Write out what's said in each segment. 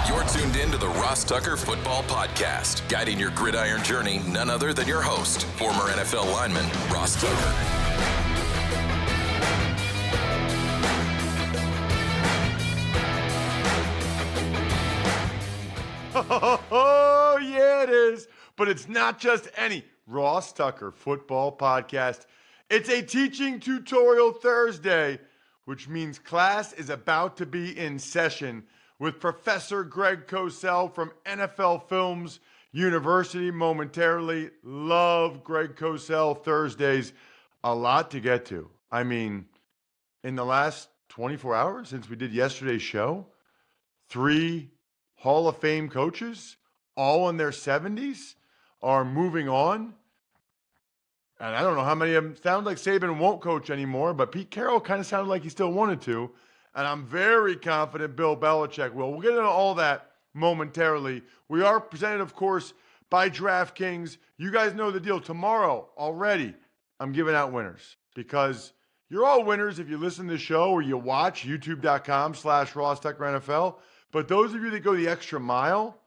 You're tuned in to the Ross Tucker Football Podcast, guiding your gridiron journey, none other than your host, former NFL lineman, Ross Tucker. Oh, yeah, it is. But it's not just any Ross Tucker Football Podcast. It's a teaching tutorial Thursday, which means class is about to be in session with Professor Greg Cosell from NFL Films University momentarily. Love Greg Cosell Thursdays. A lot to get to. I mean, in the last 24 hours since we did yesterday's show, 3 Hall of Fame coaches, all in their 70s, are moving on. And I don't know how many of them sound like Saban won't coach anymore, but Pete Carroll kind of sounded like he still wanted to. And I'm very confident Bill Belichick will. We'll get into all that momentarily. We are presented, of course, by DraftKings. You guys know the deal. Tomorrow, already, I'm giving out winners because you're all winners if you listen to the show or you watch youtube.com/Ross Tucker NFL. But those of you that go the extra mile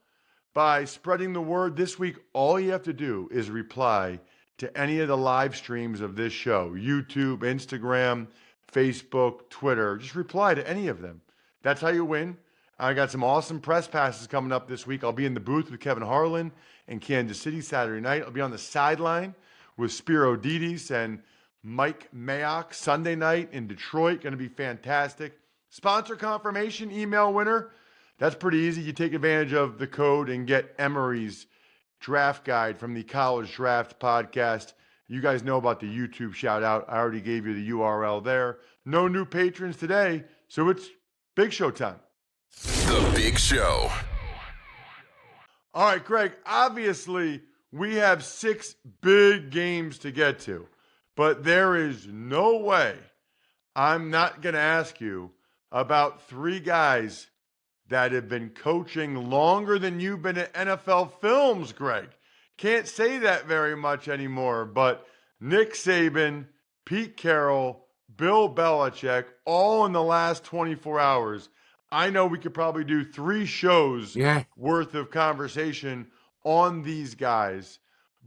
by spreading the word this week, all you have to do is reply to any of the live streams of this show, YouTube, Instagram, Facebook, Twitter. Just reply to any of them. That's how you win. I got some awesome press passes coming up this week. I'll be in the booth with Kevin Harlan in Kansas City Saturday night. I'll be on the sideline with Spiro Didis and Mike Mayock Sunday night in Detroit. Going to be fantastic. Sponsor confirmation, email winner. That's pretty easy. You take advantage of the code and get Emery's draft guide from the College Draft Podcast. You guys know about the YouTube shout out. I already gave you the URL there. No new patrons today, so it's Big Show time. The Big Show. All right, Greg, obviously we have 6 big games to get to, but there is no way I'm not going to ask you about 3 guys that have been coaching longer than you've been at NFL Films, Greg. Can't say that very much anymore, but Nick Saban, Pete Carroll, Bill Belichick, all in the last 24 hours. I know we could probably do 3 shows worth of conversation on these guys,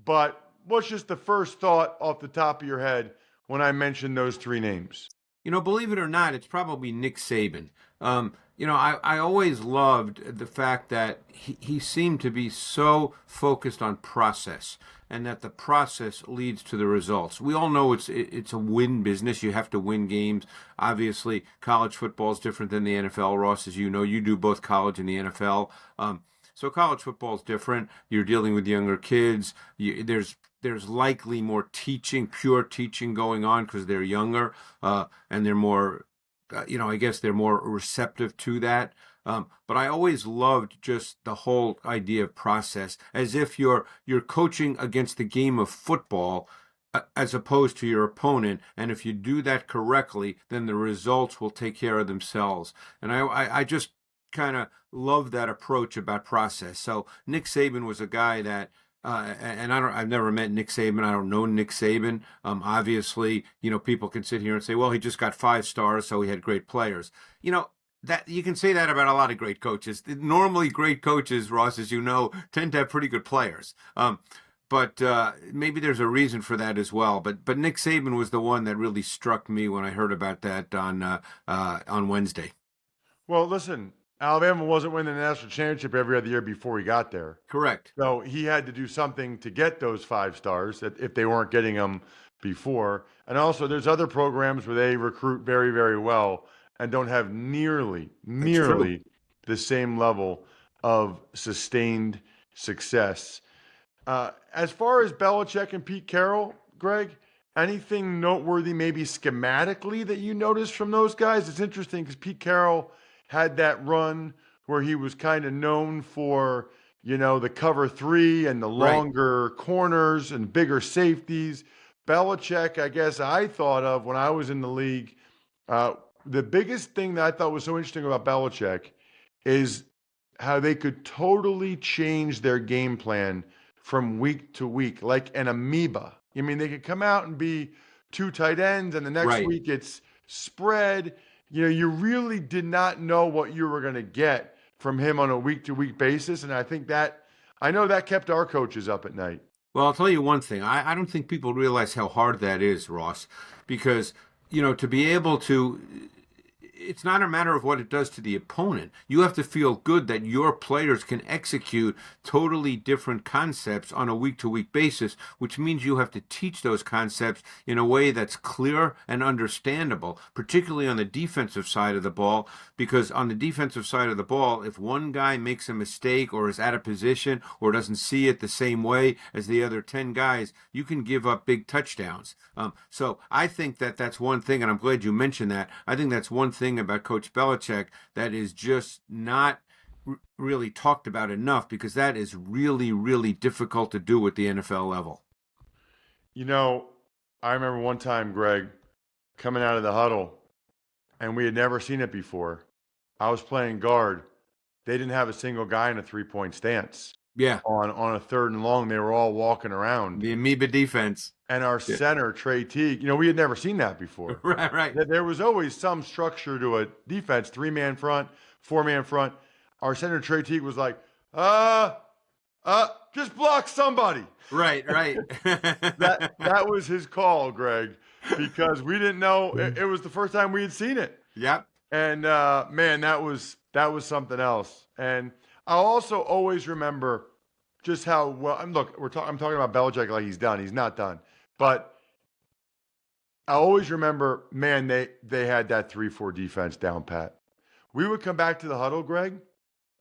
but what's just the first thought off the top of your head when I mention those 3 names? You know, believe it or not, it's probably Nick Saban. I always loved the fact that he seemed to be so focused on process and that the process leads to the results. We all know it's a win business. You have to win games. Obviously, college football is different than the NFL, Ross, as you know. You do both college and the NFL. So college football is different. You're dealing with younger kids. There's likely more teaching, pure teaching going on because they're younger and they're more, I guess they're more receptive to that. But I always loved just the whole idea of process, as if you're coaching against the game of football as opposed to your opponent. And if you do that correctly, then the results will take care of themselves. And I just kind of love that approach about process. So Nick Saban was a guy that, I've never met Nick Saban. I don't know Nick Saban. Obviously, people can sit here and say, well, he just got 5 stars, so he had great players. That you can say that about a lot of great coaches. Normally, great coaches, Ross, as you know, tend to have pretty good players. But maybe there's a reason for that as well. But Nick Saban was the one that really struck me when I heard about that on Wednesday. Well, listen, Alabama wasn't winning the national championship every other year before he got there. Correct. So he had to do something to get those 5 stars if they weren't getting them before. And also, there's other programs where they recruit very, very well and don't have nearly the same level of sustained success. As far as Belichick and Pete Carroll, Greg, anything noteworthy maybe schematically that you noticed from those guys? It's interesting because Pete Carroll had that run where he was kind of known for, the cover 3 and the longer corners and bigger safeties. Belichick, I guess I thought of when I was in the league, the biggest thing that I thought was so interesting about Belichick is how they could totally change their game plan from week to week, like an amoeba. I mean, they could come out and be 2 tight ends, and the next week it's spread. You really did not know what you were going to get from him on a week-to-week basis, and I know that kept our coaches up at night. Well, I'll tell you one thing. I don't think people realize how hard that is, Ross, because, to be able to, it's not a matter of what it does to the opponent. You have to feel good that your players can execute totally different concepts on a week-to-week basis, which means you have to teach those concepts in a way that's clear and understandable, particularly on the defensive side of the ball, because on the defensive side of the ball, if one guy makes a mistake or is out of position or doesn't see it the same way as the other 10 guys, you can give up big touchdowns. So I think that's one thing, and I'm glad you mentioned that. I think that's one thing about Coach Belichick that is just not really talked about enough, because that is really, really difficult to do at the NFL level. I remember one time, Greg, coming out of the huddle, and we had never seen it before. I was playing guard. They didn't have a single guy in a three-point stance. Yeah. On a 3rd and long, they were all walking around. The amoeba defense. And our center, Trey Teague, we had never seen that before. Right. There was always some structure to a defense, 3-man front, 4-man front. Our center, Trey Teague, was like, just block somebody. Right. That was his call, Greg, because we didn't know. It was the first time we had seen it. Yep. And, man, that was something else. And I'll also always remember just how well. And look, I'm talking about Belichick like he's done. He's not done. But I always remember, man, they had that 3-4 defense down pat. We would come back to the huddle, Greg,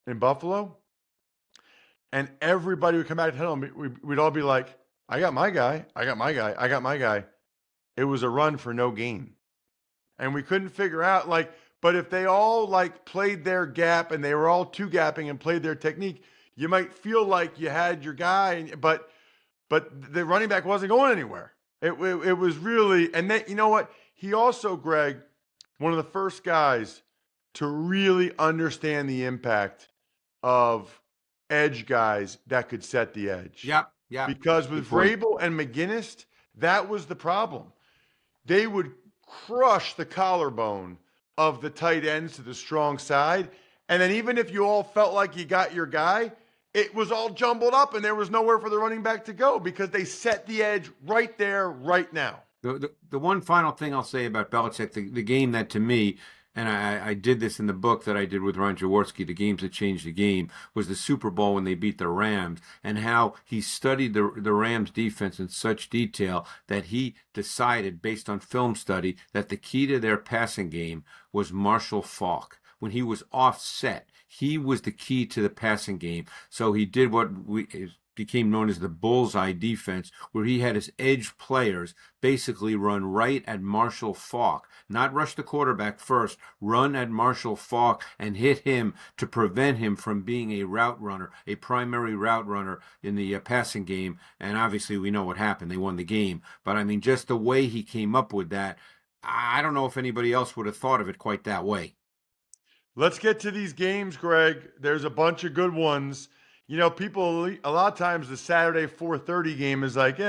in Buffalo, and everybody would come back to the huddle. We'd all be like, I got my guy. I got my guy. I got my guy. It was a run for no gain. And we couldn't figure out, but if they all played their gap and they were all two-gapping and played their technique, you might feel like you had your guy, but the running back wasn't going anywhere. It was really, and then, you know what? He also, Greg, one of the first guys to really understand the impact of edge guys that could set the edge. Yep. Because with Vrabel and McGinnis, that was the problem. They would crush the collarbone of the tight ends to the strong side. And then even if you all felt like you got your guy, it was all jumbled up and there was nowhere for the running back to go because they set the edge right there, right now. The one final thing I'll say about Belichick, the game that to me, and I did this in the book that I did with Ron Jaworski, The Games That Changed the Game, was the Super Bowl when they beat the Rams, and how he studied the Rams defense in such detail that he decided, based on film study, that the key to their passing game was Marshall Faulk. When he was offset, he was the key to the passing game. So he did what became known as the bullseye defense, where he had his edge players basically run right at Marshall Faulk, not rush the quarterback first, run at Marshall Faulk and hit him to prevent him from being a route runner, a primary route runner in the passing game. And obviously we know what happened. They won the game. But I mean, just the way he came up with that, I don't know if anybody else would have thought of it quite that way. Let's get to these games, Greg. There's a bunch of good ones. People, a lot of times the Saturday 4:30 game is like,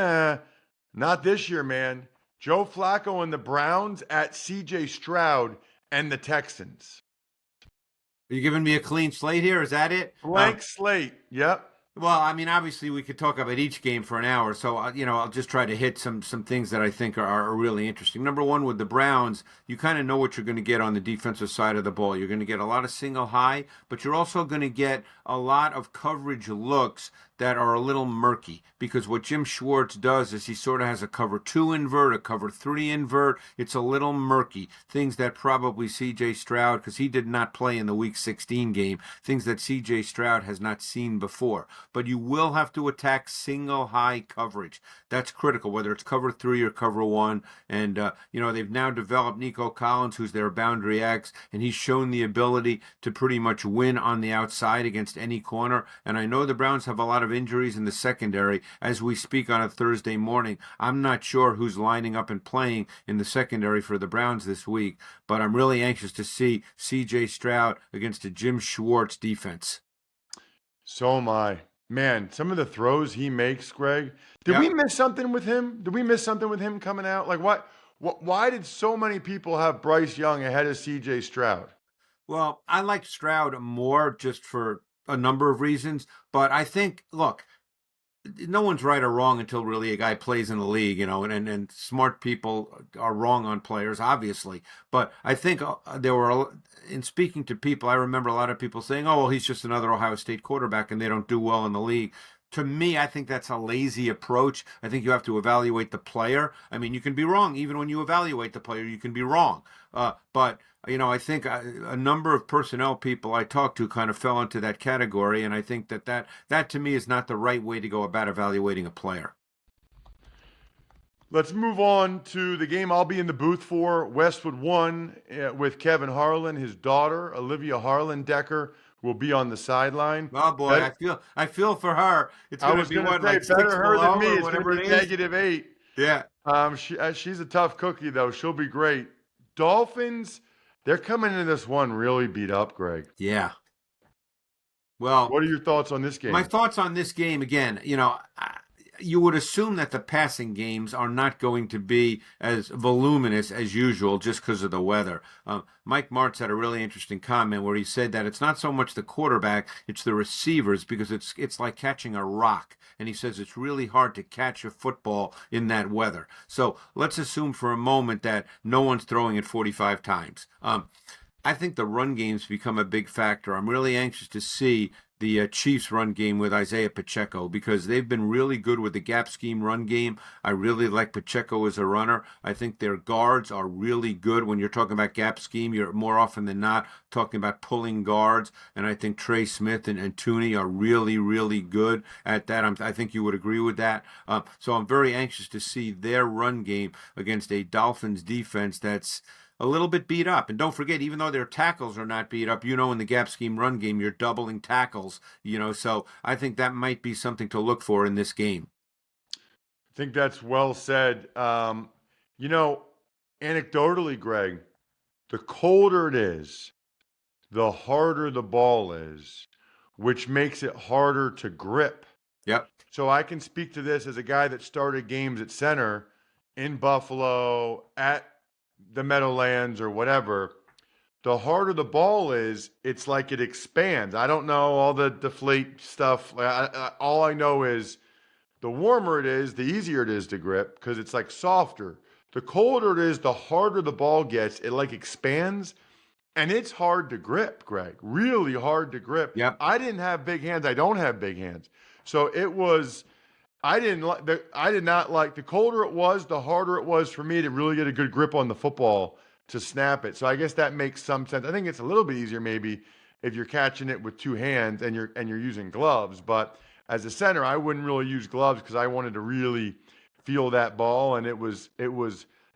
not this year, man. Joe Flacco and the Browns at C.J. Stroud and the Texans. Are you giving me a clean slate here? Is that it? Blank slate. Yep. Well, I mean, obviously we could talk about each game for an hour, so I'll just try to hit some things that I think are really interesting. Number one, with the Browns, you kind of know what you're going to get on the defensive side of the ball. You're going to get a lot of single high, but you're also going to get a lot of coverage looks that are a little murky, because what Jim Schwartz does is he sort of has a cover 2 invert, a cover 3 invert. It's a little murky. Things that probably C.J. Stroud, because he did not play in the Week 16 game, things that C.J. Stroud has not seen before. But you will have to attack single high coverage. That's critical, whether it's cover 3 or cover 1. And, they've now developed Nico Collins, who's their boundary X, and he's shown the ability to pretty much win on the outside against any corner. And I know the Browns have a lot of injuries in the secondary as we speak on a Thursday morning. I'm not sure who's lining up and playing in the secondary for the Browns this week, but I'm really anxious to see C.J. Stroud against a Jim Schwartz defense. So am I. Man, some of the throws he makes, Greg. Did we miss something with him? Did we miss something with him coming out? Why did so many people have Bryce Young ahead of C.J. Stroud? Well, I like Stroud more just for a number of reasons, but I think, look, no one's right or wrong until really a guy plays in the league, and smart people are wrong on players, obviously. But I think there were, in speaking to people, I remember a lot of people saying, oh, well, he's just another Ohio State quarterback and they don't do well in the league. To me, I think that's a lazy approach. I think you have to evaluate the player. I mean, you can be wrong. Even when you evaluate the player, you can be wrong. But I think a number of personnel people I talked to kind of fell into that category, and I think that to me is not the right way to go about evaluating a player. Let's move on to the game I'll be in the booth for. Westwood 1 with Kevin Harlan. His daughter, Olivia Harlan Decker, will be on the sideline. Oh boy, I feel for her. It's going to be what, like 6 better her than me. It's going to be -8. Yeah. She's a tough cookie though. She'll be great. Dolphins, they're coming into this one really beat up, Greg. Yeah. Well, what are your thoughts on this game? My thoughts on this game, again, you would assume that the passing games are not going to be as voluminous as usual just because of the weather. Mike Martz had a really interesting comment where he said that it's not so much the quarterback, it's the receivers, because it's like catching a rock. And he says it's really hard to catch a football in that weather. So let's assume for a moment that no one's throwing it 45 times. I think the run games become a big factor. I'm really anxious to see the Chiefs run game with Isaiah Pacheco because they've been really good with the gap scheme run game. I really like Pacheco as a runner. I think their guards are really good. When you're talking about gap scheme, you're more often than not talking about pulling guards. And I think Trey Smith and Tooney are really, really good at that. I think you would agree with that. So I'm very anxious to see their run game against a Dolphins defense that's a little bit beat up. And don't forget, even though their tackles are not beat up, in the gap scheme run game, you're doubling tackles, so I think that might be something to look for in this game. I think that's well said. Anecdotally, Greg, the colder it is, the harder the ball is, which makes it harder to grip. Yep. So I can speak to this as a guy that started games at center in Buffalo, at the Meadowlands or whatever. The harder the ball is, it's like it expands. I don't know all the deflate stuff. All I know is the warmer it is, the easier it is to grip because it's like softer. The colder it is, the harder the ball gets. It like expands, and it's hard to grip, Greg. Really hard to grip. Yep. I didn't have big hands. I don't have big hands. So it was I did not like the colder it was, the harder it was for me to really get a good grip on the football to snap it. So I guess that makes some sense. I think it's a little bit easier maybe if you're catching it with two hands and you're using gloves. But as a center, I wouldn't really use gloves because I wanted to really feel that ball, and it was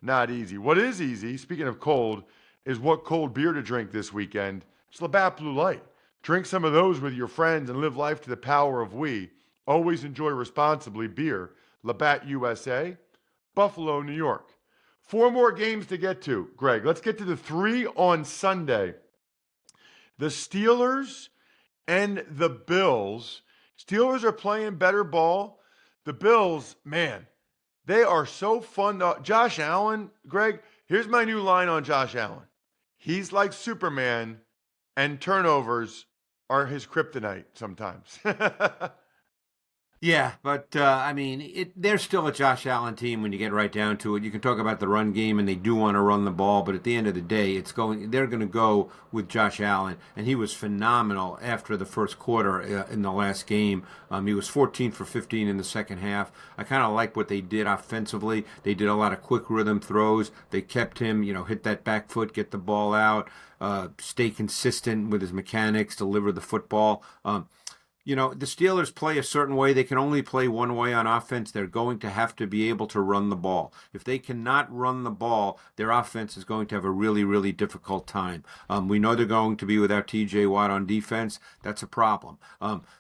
not easy. What is easy, speaking of cold, is what cold beer to drink this weekend. It's Labatt Blue Light. Drink some of those with your friends and live life to the power of we. Always enjoy responsibly. Beer, Labatt USA, Buffalo, New York. 4 more games to get to. Greg, let's get to the 3 on Sunday. The Steelers and the Bills. Steelers are playing better ball. The Bills, man, they are so fun. Josh Allen, Greg, here's my new line on Josh Allen. He's like Superman, and turnovers are his kryptonite sometimes. Yeah, but they're still a Josh Allen team when you get right down to it. You can talk about the run game, and they do want to run the ball, but at the end of the day, they're going to go with Josh Allen, and he was phenomenal after the first quarter in the last game. He was 14 for 15 in the second half. I kind of like what they did offensively. They did a lot of quick rhythm throws. They kept him, hit that back foot, get the ball out, stay consistent with his mechanics, deliver the football. The Steelers play a certain way. They can only play one way on offense. They're going to have to be able to run the ball. If they cannot run the ball, their offense is going to have a really, really difficult time. We know they're going to be without T.J. Watt on defense. That's a problem.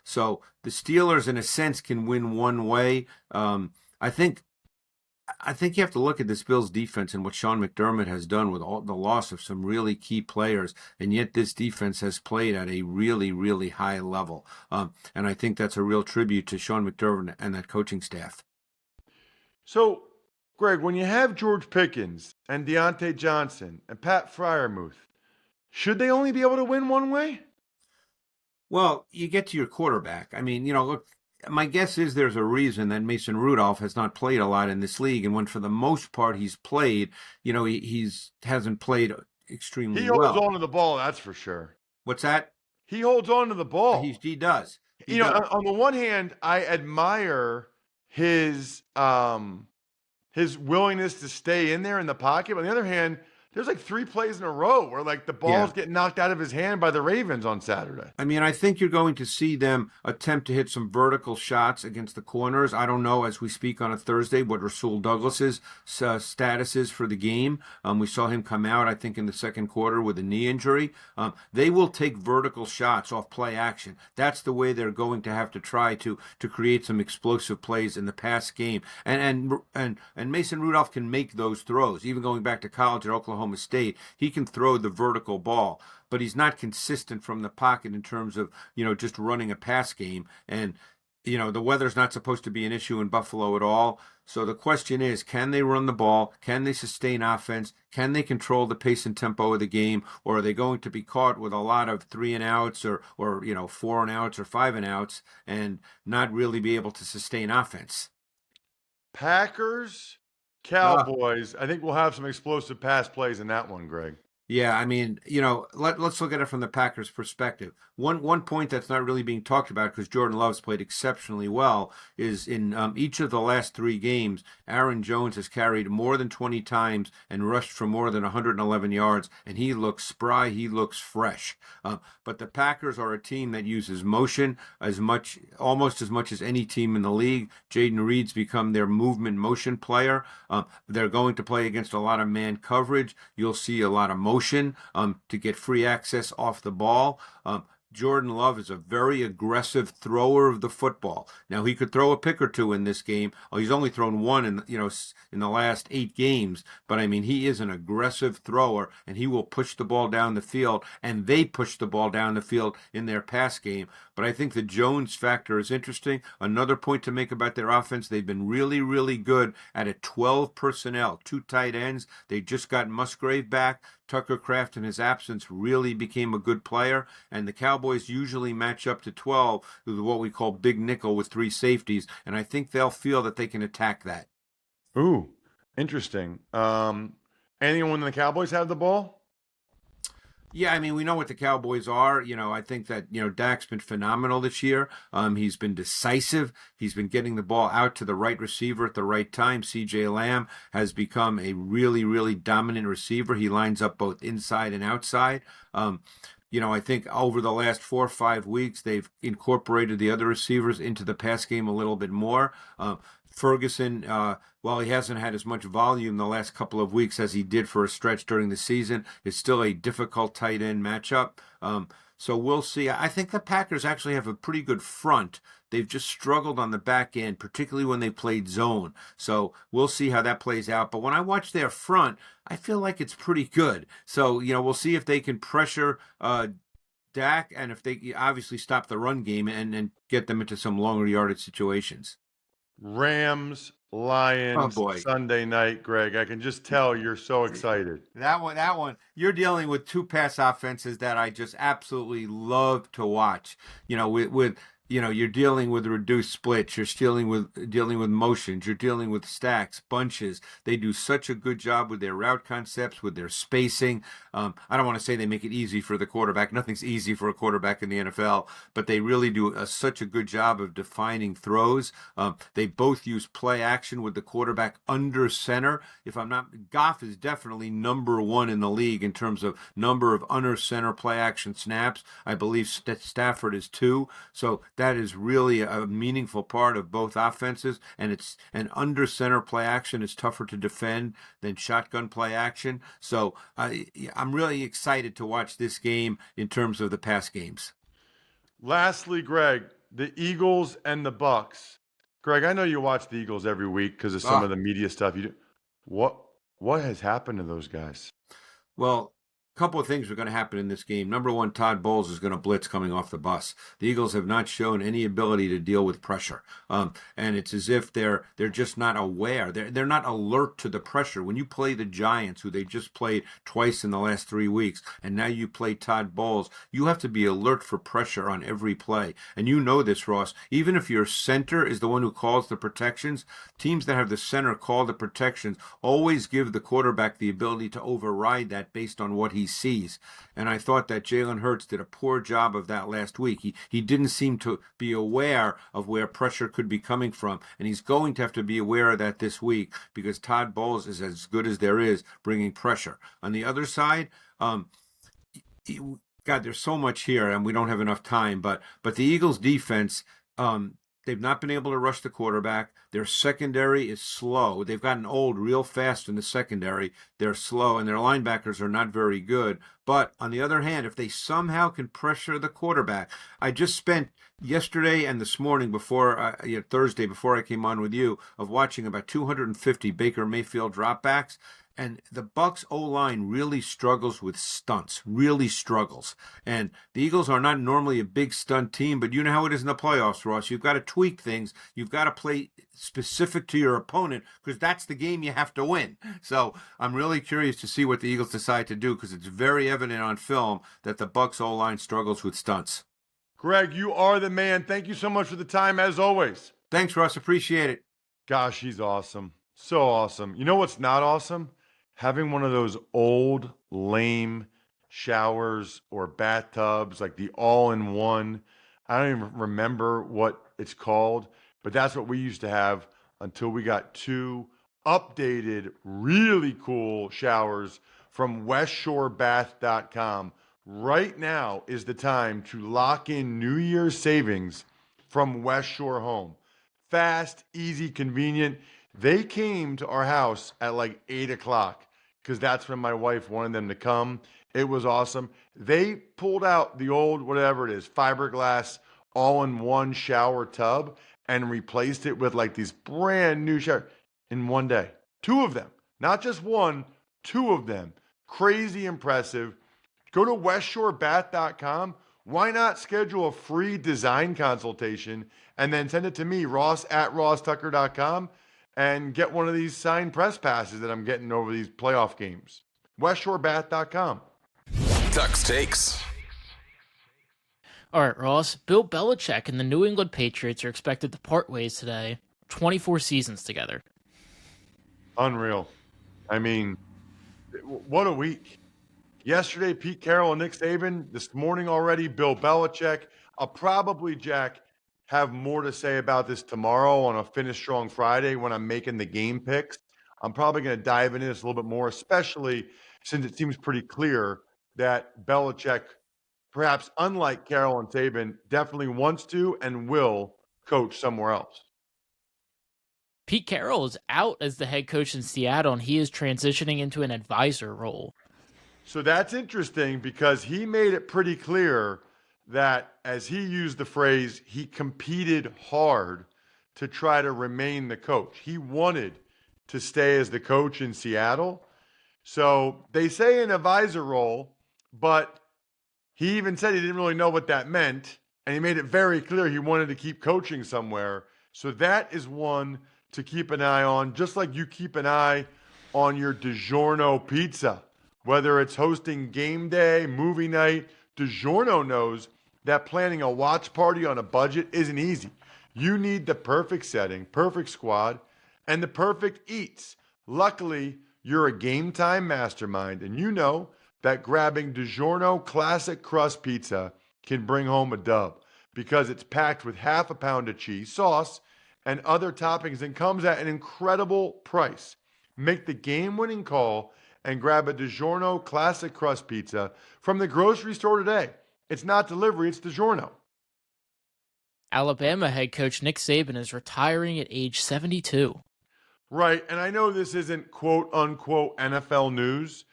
So the Steelers, in a sense, can win one way. I think you have to look at this Bills defense and what Sean McDermott has done with all the loss of some really key players, and yet this defense has played at a really, really high level. And I think that's a real tribute to Sean McDermott and that coaching staff. So, Greg, when you have George Pickens and Deontay Johnson and Pat Freiermuth, should they only be able to win one way? Well, you get to your quarterback. I mean, look, my guess is there's a reason that Mason Rudolph has not played a lot in this league, and when for the most part he's played, he hasn't played extremely He holds well. on to the ball, that's for sure. What's that? He holds on to the ball. He does. On the one hand, I admire his willingness to stay in there in the pocket. But on the other hand, there's like 3 plays in a row where like the balls get knocked out of his hand by the Ravens on Saturday. I mean, I think you're going to see them attempt to hit some vertical shots against the corners. I don't know, as we speak on a Thursday, what Rasul Douglas's status is for the game. We saw him come out, I think, in the second quarter with a knee injury. They will take vertical shots off play action. That's the way they're going to have to try to create some explosive plays in the pass game. And Mason Rudolph can make those throws. Even going back to college at Oklahoma State, he can throw the vertical ball, but he's not consistent from the pocket in terms of, just running a pass game. And, the weather's not supposed to be an issue in Buffalo at all. So the question is, can they run the ball? Can they sustain offense? Can they control the pace and tempo of the game? Or are they going to be caught with a lot of 3 and outs or 4 and outs or 5 and outs and not really be able to sustain offense? Packers, Cowboys. I think we'll have some explosive pass plays in that one, Greg. Yeah, I mean, let's look at it from the Packers' perspective. One point that's not really being talked about because Jordan Love's played exceptionally well is in each of the last 3 games, Aaron Jones has carried more than 20 times and rushed for more than 111 yards, and he looks spry, he looks fresh. But the Packers are a team that uses motion almost as much as any team in the league. Jaden Reed's become their movement motion player. They're going to play against a lot of man coverage. You'll see a lot of motion to get free access off the ball. Jordan Love is a very aggressive thrower of the football. Now, he could throw a pick or 2 in this game. He's only thrown 1 in the last 8 games. But, I mean, he is an aggressive thrower, and he will push the ball down the field, and they push the ball down the field in their pass game. But I think the Jones factor is interesting. Another point to make about their offense, they've been really, really good at a 12 personnel, 2 tight ends. They just got Musgrave back. Tucker Kraft in his absence really became a good player, and the Cowboys usually match up to 12 with what we call big nickel with 3 safeties, and I think they'll feel that they can attack that. Ooh, interesting. Anyone in the Cowboys have the ball? Yeah, I mean, we know what the Cowboys are. I think that, Dak's been phenomenal this year. He's been decisive. He's been getting the ball out to the right receiver at the right time. C.J. Lamb has become a really, really dominant receiver. He lines up both inside and outside. I think over the last 4 or 5 weeks, they've incorporated the other receivers into the pass game a little bit more. Ferguson, while he hasn't had as much volume the last couple of weeks as he did for a stretch during the season, is still a difficult tight end matchup. So we'll see. I think the Packers actually have a pretty good front. They've just struggled on the back end, particularly when they played zone. So we'll see how that plays out. But when I watch their front, I feel like it's pretty good. So, we'll see if they can pressure Dak and if they obviously stop the run game and get them into some longer yardage situations. Rams, Lions, Sunday night, Greg. I can just tell you're so excited. That one. You're dealing with 2 pass offenses that I just absolutely love to watch. You're dealing with reduced splits. You're dealing with motions. You're dealing with stacks, bunches. They do such a good job with their route concepts, with their spacing. I don't want to say they make it easy for the quarterback. Nothing's easy for a quarterback in the NFL, but they really do such a good job of defining throws. They both use play action with the quarterback under center. Goff is definitely number 1 in the league in terms of number of under center play action snaps. I believe Stafford is 2. So that is really a meaningful part of both offenses, and it's an under center play action is tougher to defend than shotgun play action. So I'm really excited to watch this game in terms of the pass games. Lastly, Greg, the Eagles and the Bucks. Greg, I know you watch the Eagles every week because of some of the media stuff you do. What has happened to those guys? Well, couple of things are going to happen in this game. Number one, Todd Bowles is going to blitz coming off the bus. The Eagles have not shown any ability to deal with pressure, and it's as if they're just not aware. They're not alert to the pressure. When you play the Giants, who they just played twice in the last 3 weeks, and now you play Todd Bowles, you have to be alert for pressure on every play. And you know this, Ross. Even if your center is the one who calls the protections, teams that have the center call the protections always give the quarterback the ability to override that based on what he sees. And I thought that Jalen Hurts did a poor job of that last week. He didn't seem to be aware of where pressure could be coming from, and he's going to have to be aware of that this week because Todd Bowles is as good as there is bringing pressure. On the other side, God, there's so much here, and we don't have enough time, but the Eagles' defense, they've not been able to rush the quarterback. Their secondary is slow. They've gotten old real fast in the secondary. They're slow, and their linebackers are not very good. But on the other hand, if they somehow can pressure the quarterback, I just spent yesterday and this morning Thursday before I came on with you, of watching about 250 Baker Mayfield dropbacks. And the Bucs O-line really struggles with stunts, really struggles. And the Eagles are not normally a big stunt team, but you know how it is in the playoffs, Ross. You've got to tweak things. You've got to play specific to your opponent because that's the game you have to win. So I'm really curious to see what the Eagles decide to do because it's very evident on film that the Bucs O-line struggles with stunts. Greg, you are the man. Thank you so much for the time, as always. Thanks, Ross. Appreciate it. Gosh, he's awesome. So awesome. You know what's not awesome? Having one of those old, lame showers or bathtubs, like the all-in-one. I don't even remember what it's called, but that's what we used to have until we got 2 updated, really cool showers from westshorebath.com. Right now is the time to lock in New Year's savings from West Shore Home. Fast, easy, convenient. They came to our house at like 8 o'clock because that's when my wife wanted them to come. It was awesome. They pulled out the old, whatever it is, fiberglass all-in-one shower tub and replaced it with like these brand new showers in one day. 2 of them, not just one, 2 of them. Crazy impressive. Go to westshorebath.com. Why not schedule a free design consultation and then send it to me, ross@rosstucker.com, and get one of these signed press passes that I'm getting over these playoff games. westshorebath.com. Tuck's Takes. All right, Ross. Bill Belichick and the New England Patriots are expected to part ways today. 24 seasons together. Unreal. I mean, what a week. Yesterday, Pete Carroll and Nick Saban. This morning already, Bill Belichick. I'll probably, Jack, have more to say about this tomorrow on a Finish Strong Friday when I'm making the game picks. I'm probably going to dive into this a little bit more, especially since it seems pretty clear that Belichick, perhaps unlike Carroll and Saban, definitely wants to and will coach somewhere else. Pete Carroll is out as the head coach in Seattle, and he is transitioning into an advisor role. So that's interesting because he made it pretty clear that, as he used the phrase, he competed hard to try to remain the coach. He wanted to stay as the coach in Seattle. So they say an advisor role, but he even said he didn't really know what that meant. And he made it very clear he wanted to keep coaching somewhere. So that is one to keep an eye on, just like you keep an eye on your DiGiorno pizza. Whether it's hosting game day, movie night, DiGiorno knows that planning a watch party on a budget isn't easy. You need the perfect setting, perfect squad, and the perfect eats. Luckily, you're a game time mastermind, and you know that grabbing DiGiorno Classic Crust Pizza can bring home a dub because it's packed with half a pound of cheese, sauce, and other toppings and comes at an incredible price. Make the game-winning call and grab a DiGiorno Classic Crust Pizza from the grocery store today. It's not delivery, it's DiGiorno. Alabama head coach Nick Saban is retiring at age 72. Right, and I know this isn't quote-unquote NFL news,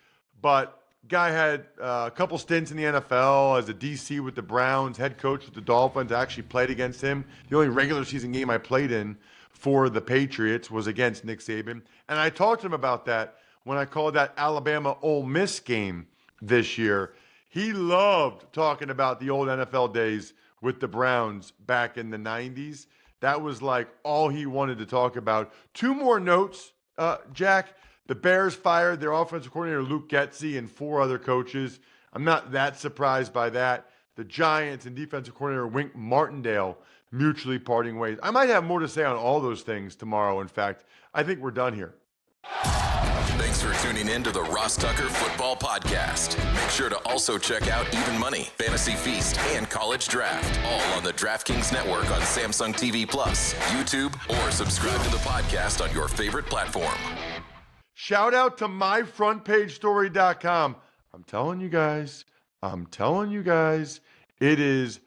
but guy had a couple stints in the NFL as a DC with the Browns, head coach with the Dolphins. I actually played against him. The only regular season game I played in for the Patriots was against Nick Saban. And I talked to him about that when I called that Alabama-Ole Miss game this year. He loved talking about the old NFL days with the Browns back in the 90s. That was like all he wanted to talk about. Two more notes, Jack. The Bears fired their offensive coordinator, Luke Getsy, and 4 other coaches. I'm not that surprised by that. The Giants and defensive coordinator Wink Martindale mutually parting ways. I might have more to say on all those things tomorrow. In fact, I think we're done here. Thanks for tuning in to the Ross Tucker Football Podcast. Make sure to also check out Even Money, Fantasy Feast, and College Draft, all on the DraftKings Network on Samsung TV Plus, YouTube, or subscribe to the podcast on your favorite platform. Shout out to myfrontpagestory.com. I'm telling you guys, it is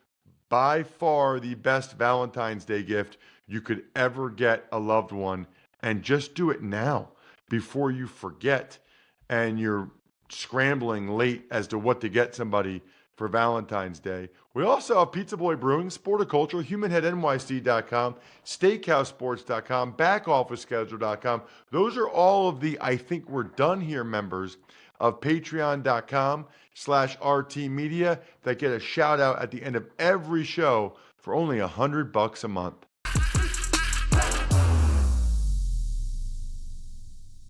by far the best Valentine's Day gift you could ever get a loved one. And just do it now before you forget and you're scrambling late as to what to get somebody for Valentine's Day. We also have Pizza Boy Brewing, Sporticulture, HumanHeadNYC.com, SteakhouseSports.com, BackOfficeSchedule.com. Those are all of the I think we're done here members of Patreon.com/RT Media that get a shout out at the end of every show for only $100 a month.